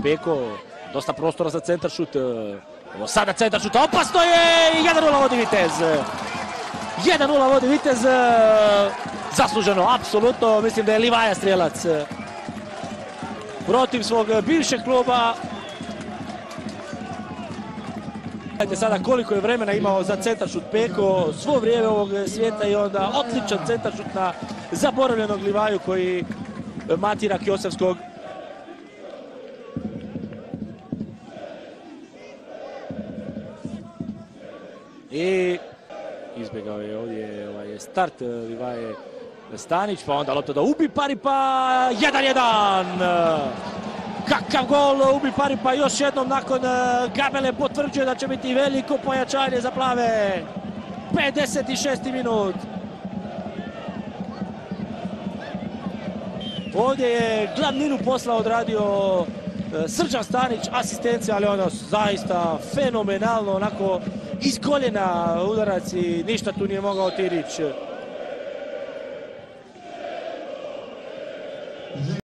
Peko, dosta prostora za centar šut. Ovo sada centar šut, opasno je i 1:0 vodi Vitez. 1:0 vodi Vitez, zasluženo, apsolutno, mislim da je Livaja strijelac protiv svog bivšeg kluba. Gledajte sada koliko je vremena imao za centar šut Peko, svo vrijeme ovog svijeta i onda odličan centar šut na zaboravljenog Livaju koji matira Kjosevskog. I izbjegao je ovdje start Livaje Stanić, pa onda lopta da Ubi Paripa, 1:1. Kakav gol Ubi Paripa, još jednom nakon Gabele potvrđuje da će biti veliko pojačanje za plave. 56. minut. Ovdje je glavninu posla odradio Srđan Stanić, asistencija, ali ono zaista fenomenalno, onako iz koljena udarac i ništa tu nije mogao Tirić.